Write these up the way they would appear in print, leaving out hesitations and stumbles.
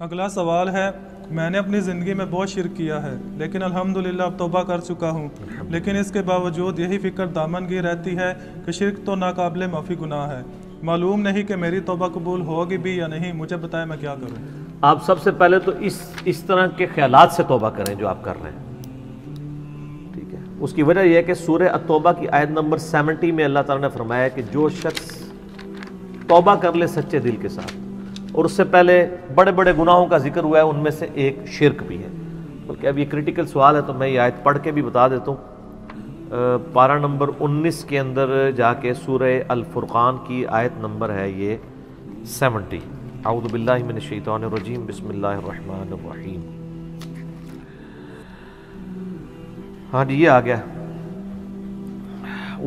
اگلا سوال ہے، میں نے اپنی زندگی میں بہت شرک کیا ہے لیکن الحمدللہ اب توبہ کر چکا ہوں، لیکن اس کے باوجود یہی فکر دامن گیر رہتی ہے کہ شرک تو ناقابل معافی گناہ ہے، معلوم نہیں کہ میری توبہ قبول ہوگی بھی یا نہیں، مجھے بتائیں میں کیا کروں؟ آپ سب سے پہلے تو اس طرح کے خیالات سے توبہ کریں جو آپ کر رہے ہیں، ٹھیک ہے؟ اس کی وجہ یہ ہے کہ سورہ التوبہ کی آیت نمبر 70 میں اللہ تعالیٰ نے فرمایا کہ جو شخص توبہ کر لے سچے دل کے ساتھ، اور اس سے پہلے بڑے بڑے گناہوں کا ذکر ہوا ہے، ان میں سے ایک شرک بھی ہے، بلکہ اب یہ کریٹیکل سوال ہے تو میں یہ آیت پڑھ کے بھی بتا دیتا ہوں۔ پارہ نمبر 19 کے اندر جا کے سورہ الفرقان کی آیت نمبر ہے یہ 70۔ اعوذ باللہ من الشیطان الرجیم، بسم اللہ الرحمن الرحیم۔ ہاں جی، یہ آ گیا،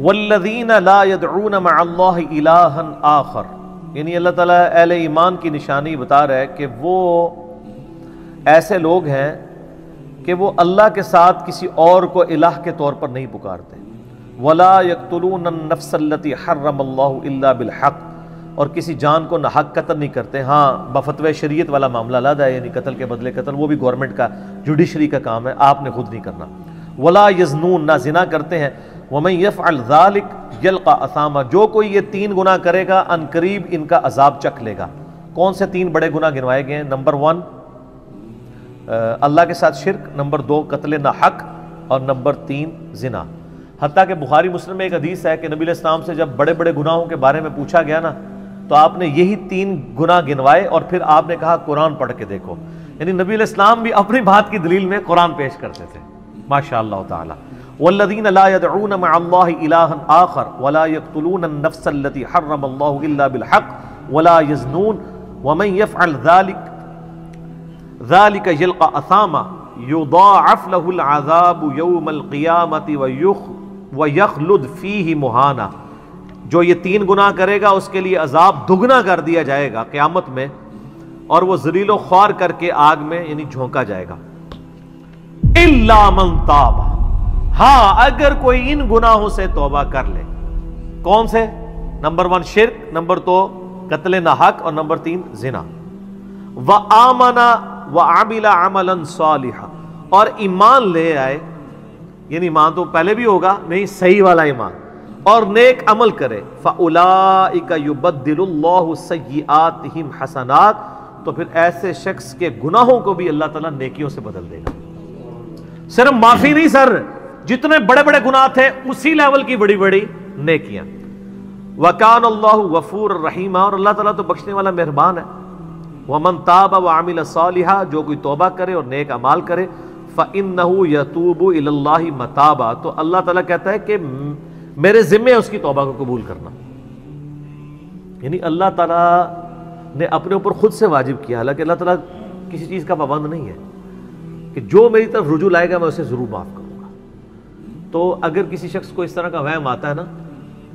والذین لا يدعون مع اللہ الہا آخر، یعنی اللہ تعالیٰ اہل ایمان کی نشانی بتا رہا ہے کہ وہ ایسے لوگ ہیں کہ وہ اللہ کے ساتھ کسی اور کو الہ کے طور پر نہیں پکارتے، ولا یقتلون النفس التي حرم اللہ الا بالحق، اور کسی جان کو ناحق قتل نہیں کرتے۔ ہاں، بفتوی شریعت والا معاملہ علیحدہ ہے، یعنی قتل کے بدلے قتل، وہ بھی گورنمنٹ کا جوڈیشری کا کام ہے، آپ نے خود نہیں کرنا۔ ولا یزنون، نہ زنا کرتے ہیں۔ ومن یفعل ذلک یلقى اثاما، جو کوئی یہ 3 گناہ کرے گا ان قریب ان کا عذاب چکھ لے گا۔ کون سے 3 بڑے گناہ گنوائے گئے ہیں؟ نمبر 1 اللہ کے ساتھ شرک، نمبر 2 قتل ناحق، اور نمبر 3 زنا۔ حتیٰ کہ بخاری مسلم میں ایک حدیث ہے کہ نبی علیہ السلام سے جب بڑے بڑے گناہوں کے بارے میں پوچھا گیا نا، تو آپ نے یہی 3 گناہ گنوائے اور پھر آپ نے کہا قرآن پڑھ کے دیکھو، یعنی نبی علیہ السلام بھی اپنی بات کی دلیل میں قرآن پیش کرتے تھے، ماشاء اللہ تعالی۔ والذین لا يدعون مع اللہ الہا آخر ولا يقتلون النفس التي حرم اللہ الا بالحق ولا يزنون ومن يفعل ذلك يلقى اثاما يضاعف له العذاب يوم القیامة ويخلد فيه مہانا، جو یہ 3 گناہ کرے گا اس کے لیے عذاب دگنا کر دیا جائے گا قیامت میں، اور وہ ذلیل و خوار کر کے آگ میں یعنی جھونکا جائے گا۔ الا من تاب، ہاں اگر کوئی ان گناہوں سے توبہ کر لے۔ کون سے؟ نمبر 1 شرک، نمبر 2 قتل ناحق، اور نمبر 3 زنا۔ وآمن وعمل عملا صالحا، اور ایمان لے آئے، یعنی ایمان تو پہلے بھی ہوگا، نہیں صحیح والا ایمان، اور نیک عمل کرے، فَأُولَئِكَ يُبَدِّلُ اللَّهُ سَيِّئَاتِهِمْ حَسَنَاتٍ، تو پھر ایسے شخص کے گناہوں کو بھی اللہ تعالیٰ نیکیوں سے بدل دے گا۔ صرف معافی نہیں سر، جتنے بڑے بڑے گناہ تھے اسی لیول کی بڑی بڑی نیکیاں۔ وَكَانَ اللَّهُ غَفُورًا رَحِيمًا، اور اللہ تعالیٰ تو بخشنے والا مہربان ہے۔ وَمَن تَابَ وَعَمِلَ صَالِحًا، جو کوئی توبہ کرے اور نیک اعمال کرے، فَإِنَّهُ يَتُوبُ إِلَى اللَّهِ مَتَابًا، تو اللہ تعالیٰ کہتا ہے کہ میرے ذمے اس کی توبہ کو قبول کرنا، یعنی اللہ تعالیٰ نے اپنے اوپر خود سے واجب کیا، حالانکہ اللہ تعالیٰ کسی چیز کا پابند نہیں ہے، کہ جو میری طرف رجوع لائے گا میں اسے ضرور معاف کروں گا۔ تو اگر کسی شخص کو اس طرح کا وہم آتا ہے نا،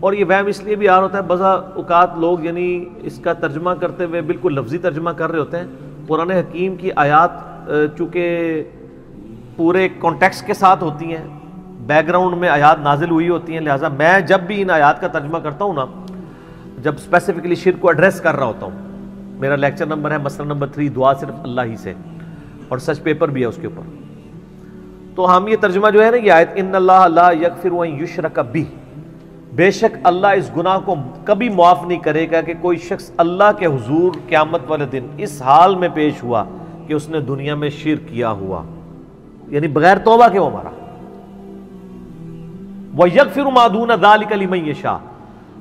اور یہ وہم اس لیے بھی آ رہا ہوتا ہے، بعض اوقات لوگ یعنی اس کا ترجمہ کرتے ہوئے بالکل لفظی ترجمہ کر رہے ہوتے ہیں، قرآن حکیم کی آیات چونکہ پورے کانٹیکسٹ کے ساتھ ہوتی ہیں، بیک گراؤنڈ میں آیات نازل ہوئی ہوتی ہیں، لہٰذا میں جب بھی ان آیات کا ترجمہ کرتا ہوں نا، جب اسپیسیفکلی شرک کو ایڈریس کر رہا ہوتا ہوں، میرا لیکچر نمبر ہے مسئلہ نمبر 3، دعا صرف اللہ ہی سے، اور سچ پیپر بھی ہے اس کے اوپر، تو ہم یہ ترجمہ جو ہے نا یہ آیت، ان اللہ لا یغفر ان یشرک بہ، بے شک اللہ اس گناہ کو کبھی معاف نہیں کرے گا کہ کوئی شخص اللہ کے حضور قیامت والے دن اس حال میں پیش ہوا کہ اس نے دنیا میں شرک کیا ہوا، یعنی بغیر توبہ کے وہ مارا۔ وَيَغْفِرُ مَا دُونَ ذَلِكَ لِمَن يَشَاءُ،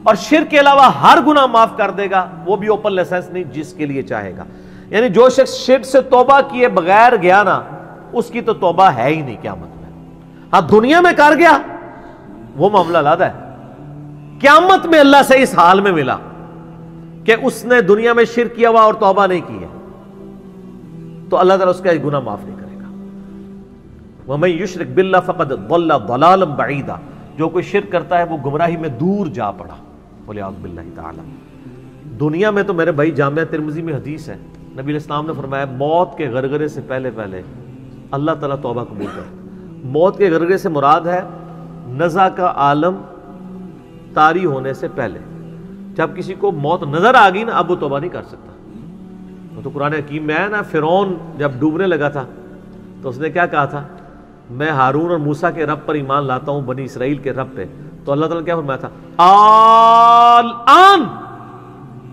اور شرک کے علاوہ ہر گناہ معاف کر دے گا، وہ بھی اوپن لائسنس نہیں، جس کے لیے چاہے گا، یعنی جو شخص شرک سے توبہ کیے بغیر گیا نا، اس کی تو توبہ ہے ہی نہیں قیامت میں۔ ہاں دنیا میں کر گیا وہ معاملہ علیحدہ ہے، قیامت میں اللہ سے اس حال میں ملا کہ اس نے دنیا میں شرک کیا ہوا اور توبہ نہیں کی ہے، تو اللہ تعالیٰ اس کا گناہ معاف نہیں کرے گا۔ وَمَن يُشْرِكْ بِاللَّهِ فَقَدْ ضَلَّ ضَلَالًا بَعِيدًا، جو کوئی شرک کرتا ہے وہ گمراہی میں دور جا پڑا، وَلِعَوْذُ بِاللَّهِ تعالی۔ دنیا میں تو میرے بھائی جامعہ ترمذی میں حدیث ہے، نبی علیہ السلام نے فرمایا موت کے غرغرے سے پہلے اللہ تعالیٰ توبہ قبول کرے۔ موت کے غرغرے سے مراد ہے نزع کا عالم طاری ہونے سے پہلے، جب کسی کو موت نظر آ گئی نا اب وہ توبہ نہیں کر سکتا، وہ تو قرآن حکیم میں ہے نا، فرعون جب ڈوبنے لگا تھا تو اس نے کیا کہا تھا، میں ہارون اور موسیٰ کے رب پر ایمان لاتا ہوں، بنی اسرائیل کے رب پہ. تو اللہ تعالیٰ نے کیا فرمایا تھا، الآن،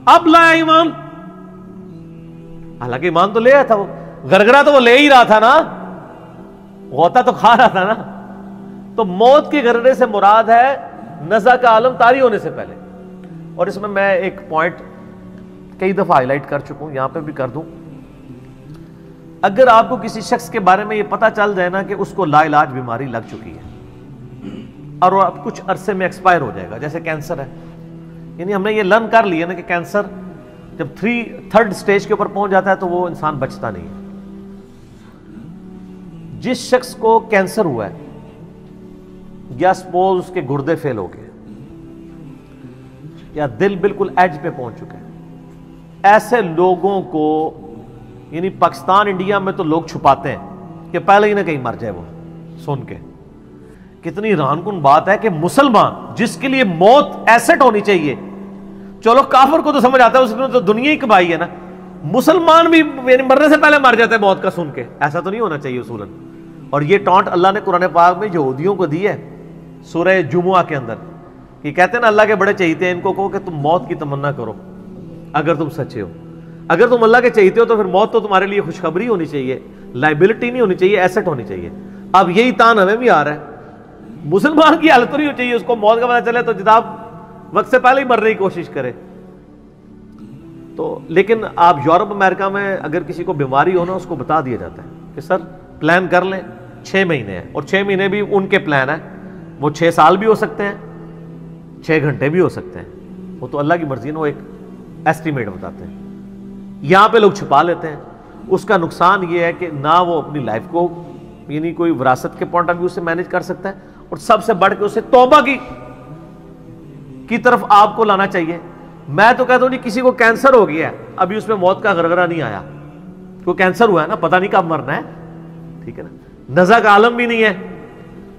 اب لایا ایمان. حالانکہ ایمان تو لے آیا تھا، وہ گرگرا تو وہ لے ہی رہا تھا نا، غوطہ تو کھا رہا تھا نا. تو موت کے گرگرے سے مراد ہے نزع کا عالم طاری ہونے سے پہلے. اور اس میں ایک پوائنٹ کئی دفعہ ہائی لائٹ کر چکا ہوں، یہاں پہ بھی کر دوں. اگر آپ کو کسی شخص کے بارے میں یہ پتا چل جائے نا کہ اس کو لا علاج بیماری لگ چکی ہے اور وہ اب کچھ عرصے میں ایکسپائر ہو جائے گا، جیسے کینسر ہے، یعنی ہم نے یہ لرن کر لیا نا کہ کینسر جب 3rd سٹیج کے اوپر پہنچ جاتا ہے تو وہ انسان بچتا نہیں ہے. جس شخص کو کینسر ہوا ہے یا سپوز اس کے گردے فیل ہو گئے یا دل بالکل ایج پہ پہنچ چکا ہے، ایسے لوگوں کو یعنی پاکستان انڈیا میں تو لوگ چھپاتے ہیں کہ پہلے ہی نہ کہیں مر جائے وہ سن کے. کتنی حیران کن بات ہے کہ مسلمان جس کے لیے موت ایسٹ ہونی چاہیے، چلو کافر کو تو سمجھ آتا ہے، اس نے تو دنیا ہی کمائی ہے نا، مسلمان بھی یعنی مرنے سے پہلے مر جاتا ہے موت کا سن کے. ایسا تو نہیں ہونا چاہیے اصولاً. اور یہ ٹانٹ اللہ نے قرآن پاک میں یہودیوں کو دی ہے سورہ جمعہ کے اندر، کہ کہتے ہیں نا اللہ کے بڑے چہیتے ہیں، ان کو کہو کہ تم موت کی تمنا کرو اگر تم سچے ہو. اگر تم اللہ کے چہیتے ہو تو پھر موت تو تمہارے لیے خوشخبری ہونی چاہیے، لائبلٹی نہیں ہونی چاہیے، ایسٹ ہونی چاہیے. اب یہی تان ہمیں بھی آ رہا ہے. مسلمان کی حالت تو نہیں ہو چاہیے اس کو موت کا پتہ چلے تو جناب وقت سے پہلے ہی مرنے کی کوشش کرے. تو لیکن آپ یورپ امریکہ میں اگر کسی کو بیماری ہو نا، اس کو بتا دیا جاتا ہے کہ سر پلان کر لیں 6 مہینے ہیں، اور 6 مہینے بھی ان کے پلان ہیں، وہ 6 سال بھی ہو سکتے ہیں، 6 گھنٹے بھی ہو سکتے ہیں، وہ تو اللہ کی مرضی ہے، وہ ایک ایسٹیمیٹ بتاتے ہیں. یہاں پہ لوگ چھپا لیتے ہیں. اس کا نقصان یہ ہے کہ نہ وہ اپنی لائف کو یعنی کوئی وراثت کے پوائنٹ آف ویو سے مینج کر سکتا ہے، اور سب سے بڑھ کے اسے توبہ کی طرف آپ کو لانا چاہیے. میں تو کہتا ہوں جی کسی کو کینسر ہو گیا ہے، ابھی اس میں موت کا غرغرہ نہیں آیا، کو کینسر ہوا ہے نا، پتہ نہیں کب مرنا ہے، ٹھیک ہے نا، نزع کا عالم بھی نہیں ہے،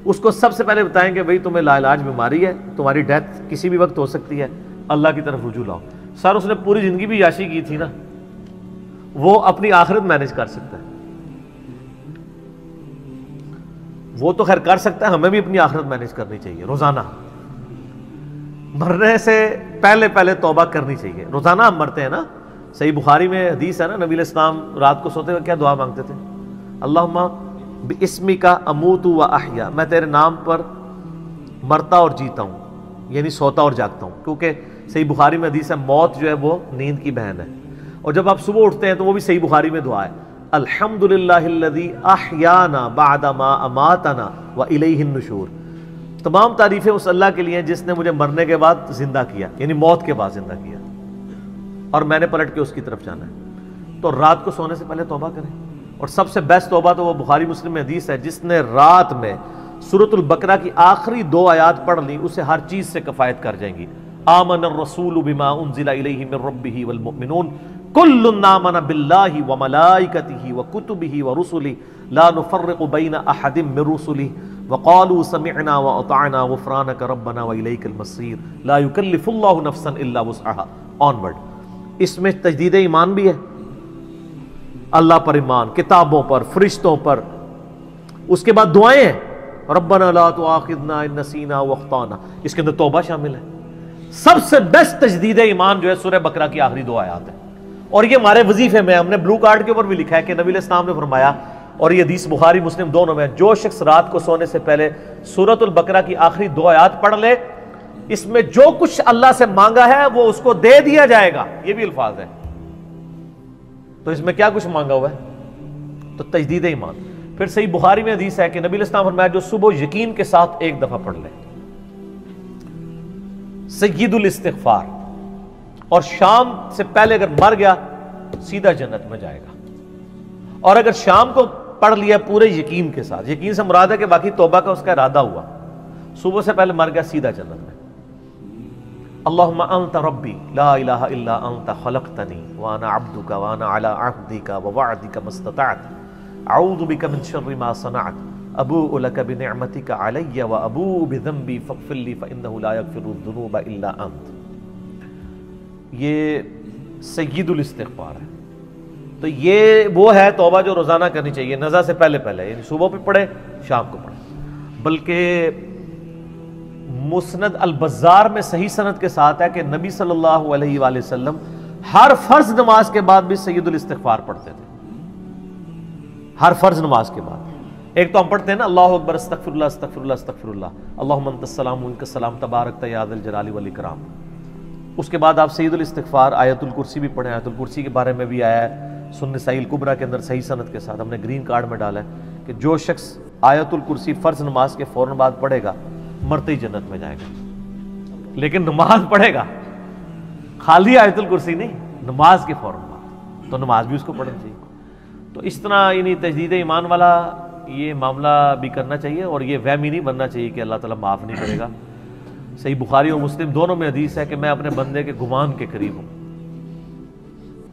اس کو سب سے پہلے بتائیں کہ بھئی تمہیں لا علاج بیماری ہے، تمہاری ڈیتھ کسی بھی وقت ہو سکتی ہے، اللہ کی طرف رجوع لاؤ. سر اس نے پوری زندگی بھی عیاشی کی تھی نا، وہ اپنی آخرت مینج کر سکتا ہے، وہ تو خیر کر سکتا ہے، ہمیں بھی اپنی آخرت مینج کرنی چاہیے. روزانہ مرنے سے پہلے توبہ کرنی چاہیے. روزانہ ہم مرتے ہیں نا، صحیح بخاری میں حدیث ہے نا، نبی علیہ السلام رات کو سوتے ہوئے کیا دعا مانگتے تھے، اللہم باسمک اموت و احیا، میں تیرے نام پر مرتا اور جیتا ہوں، یعنی سوتا اور جاگتا ہوں. کیونکہ صحیح بخاری میں حدیث ہے موت جو ہے وہ نیند کی بہن ہے. اور جب آپ صبح اٹھتے ہیں تو وہ بھی صحیح بخاری میں دعا ہے، الحمدللہ الذی احیانا بعد ما اماتنا والیہ النشور. تمام تعریفیں اس اللہ کے لیے ہیں جس نے مجھے مرنے کے بعد زندہ کیا، یعنی موت کے بعد زندہ کیا، اور میں نے پلٹ کے اس کی طرف جانا ہے. تو رات کو سونے سے پہلے توبہ کریں. اور سب سے بیسٹ توبہ تو وہ بخاری مسلم میں حدیث ہے، جس نے رات میں سورۃ البقرہ کی آخری 2 آیات پڑھ لی، اسے ہر چیز سے کفایت کر جائیں گی. آمن الرسول بما انزل الیہ من ربہ والمؤمنون کل آمن باللہ وملائکتہ وکتبہ ورسلہ لا نفرق بین احد من رسلہ وقالوا سمعنا واطعنا غفرانک ربنا والیک المصیر لا یکلف اللہ نفسا الا وسعہا. آنورڈ. اس میں تجدید ایمان بھی ہے، اللہ پر ایمان، کتابوں پر، فرشتوں پر. اس کے بعد دعائیں ہیں، ربنا لا تؤاخذنا ان نسینا واخطانا، اس کے اندر توبہ شامل ہے. سب سے بیسٹ تجدید ایمان جو ہے سورہ بقرہ کی آخری 2 آیات ہے. اور یہ ہمارے وظیفے میں ہم نے بلو کارڈ کے اوپر بھی لکھا ہے کہ نبی علیہ السلام نے فرمایا، اور یہ حدیث بخاری مسلم دونوں میں، جو شخص رات کو سونے سے پہلے سورۃ البقرہ کی آخری 2 آیات پڑھ لے، اس میں جو کچھ اللہ سے مانگا ہے وہ اس کو دے دیا جائے گا. یہ بھی الفاظ ہے. تو اس میں کیا کچھ مانگا ہوا ہے؟ تو تجدید ایمان. پھر صحیح بخاری میں حدیث ہے کہ نبی علیہ السلام فرمایا جو صبح یقین کے ساتھ ایک دفعہ پڑھ لے، سید الاستغفار، اور شام سے پہلے اگر مر گیا سیدھا جنت میں جائے گا. اور اگر شام کو پڑھ لیا پورے یقین کے ساتھ، یقین سے مراد ہے کہ باقی توبہ کا اس کا ارادہ ہوا، صبح سے پہلے مر گیا سیدھا جنت میں. اللہم انت ربی لا الہ الا انت خلقتنی وانا عبدک وانا علی عہدک ووعدک ما استطعت اعوذ بک من شر ما صنعت ابوء لک بنعمتک علی وابوء بذنبی فاغفر لی فانہ لا یغفر الذنوب الا انت. یہ سید الاستغفار ہے. تو یہ وہ ہے توبہ جو روزانہ کرنی چاہیے، نزا سے پہلے پہلے، یعنی صبح بھی پڑھے شام کو پڑھے۔ بلکہ مسند البزار میں صحیح سند کے ساتھ ہے کہ نبی صلی اللہ علیہ وآلہ وسلم ہر فرض نماز کے بعد بھی سید الاستغفار پڑھتے تھے، ہر فرض نماز کے بعد۔ ایک تو ہم پڑھتے ہیں نا اللہ اکبر استغفر اللہ استغفر اللہ استغفر اللہ اللہم انت السلام منک السلام تبارکت یا ذا الجلال والاکرام۔ اس کے بعد آپ سید الاستغفار آیت الکرسی بھی پڑھیں، آیت الکرسی کے بارے میں بھی آیا ہے سنن نسائی الکبریٰ کے اندر صحیح سند کے ساتھ، ہم نے گرین کارڈ میں ڈالا ہے کہ جو شخص آیت الکرسی فرض نماز کے فوراً بعد پڑھے گا مرتے ہی جنت میں جائے گا۔ لیکن نماز پڑھے گا، خالی آیت الکرسی نہیں، نماز کے فوراً بعد، تو نماز بھی اس کو پڑھنی چاہیے۔ تو اس طرح یعنی تجدید ایمان والا یہ معاملہ بھی کرنا چاہیے، اور یہ وہم ہی نہیں بننا چاہیے کہ اللہ تعالیٰ معاف نہیں کرے گا۔ صحیح بخاری اور مسلم دونوں میں حدیث ہے کہ میں اپنے بندے کے گمان کے قریب ہوں،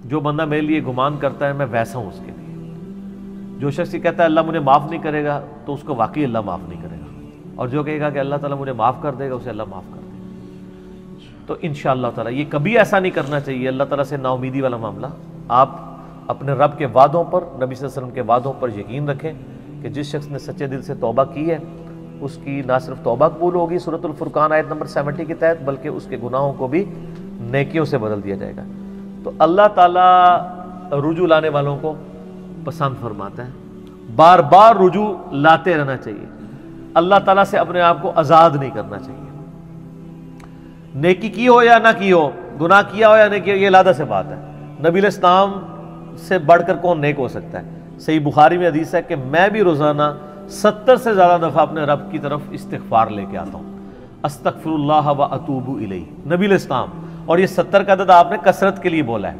جو بندہ میرے لیے گمان کرتا ہے میں ویسا ہوں اس کے لیے۔ جو شخص یہ کہتا ہے اللہ مجھے معاف نہیں کرے گا تو اس کو واقعی اللہ معاف نہیں کرے گا، اور جو کہے گا کہ اللہ تعالیٰ مجھے معاف کر دے گا اسے اللہ معاف کر دے گا۔ تو انشاءاللہ تعالیٰ یہ کبھی ایسا نہیں کرنا چاہیے اللہ تعالیٰ سے نا امیدی والا معاملہ۔ آپ اپنے رب کے وعدوں پر، نبی صلی اللہ علیہ وسلم کے وعدوں پر یقین رکھیں کہ جس شخص نے سچے دل سے توبہ کی ہے اس کی نہ صرف توبہ قبول ہوگی سورۃ الفرقان آیت نمبر 70 کے تحت، بلکہ اس کے گناہوں کو بھی نیکیوں سے بدل دیا جائے گا۔ تو اللہ تعالیٰ رجوع لانے والوں کو پسند فرماتا ہے، بار بار رجوع لاتے رہنا چاہیے، اللہ تعالیٰ سے اپنے آپ کو آزاد نہیں کرنا چاہیے۔ نیکی کی ہو یا نہ کی ہو، گناہ کیا ہو یا نہیں کیا، یہ علیحدہ سے بات ہے۔ نبی علیہ السلام سے بڑھ کر کون نیک ہو سکتا ہے؟ صحیح بخاری میں حدیث ہے کہ میں بھی روزانہ 70 سے زیادہ دفعہ اپنے رب کی طرف استغفار لے کے آتا ہوں، استغفر اللہ و اتوب الیہ، نبی علیہ السلام۔ اور یہ 70 کا عدد آپ نے کثرت کے لیے بولا ہے۔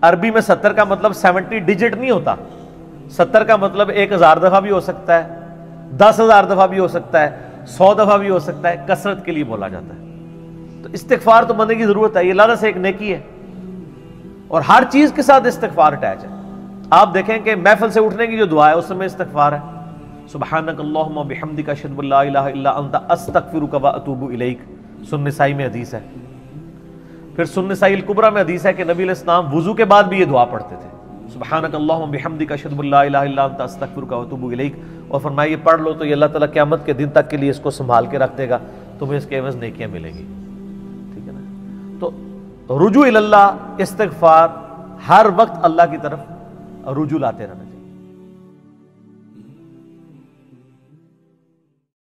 عربی میں 70 کا مطلب 70 ڈیجٹ نہیں ہوتا، 70 کا مطلب 1000 دفعہ بھی ہو سکتا ہے، 10,000 دفعہ بھی ہو سکتا ہے، 100 دفعہ بھی ہو سکتا ہے، کثرت کے لیے بولا جاتا ہے۔ تو استغفار تو بندے کی ضرورت ہے، یہ اللہ سے ایک نیکی ہے، اور ہر چیز کے ساتھ استغفار اٹیچ ہے۔ آپ دیکھیں کہ محفل سے اٹھنے کی جو دعا ہے اس میں استغفار ہے، سبحانک اللہم بحمدک اشہد ان لا الہ الا انت استغفرک و اتوب الیک، سنن نسائی میں حدیث ہے۔ پھر سنن نسائی الکبریٰ میں حدیث ہے کہ نبی علیہ السلام وضو کے بعد بھی یہ دعا پڑھتے تھے، سبحانک اللہم بحمدک اشہد ان لا الہ الا انت استغفرک و اتوب الیک، اور فرمایا یہ پڑھ لو تو یہ اللہ تعالیٰ قیامت کے دن تک کے لیے اس کو سنبھال کے رکھ دے گا، تمہیں اس کے عوض نیکیاں ملیں گی۔ ٹھیک ہے نا؟ تو رجوع اللہ، استغفار، ہر وقت اللہ کی طرف رجوع لاتے رہنا۔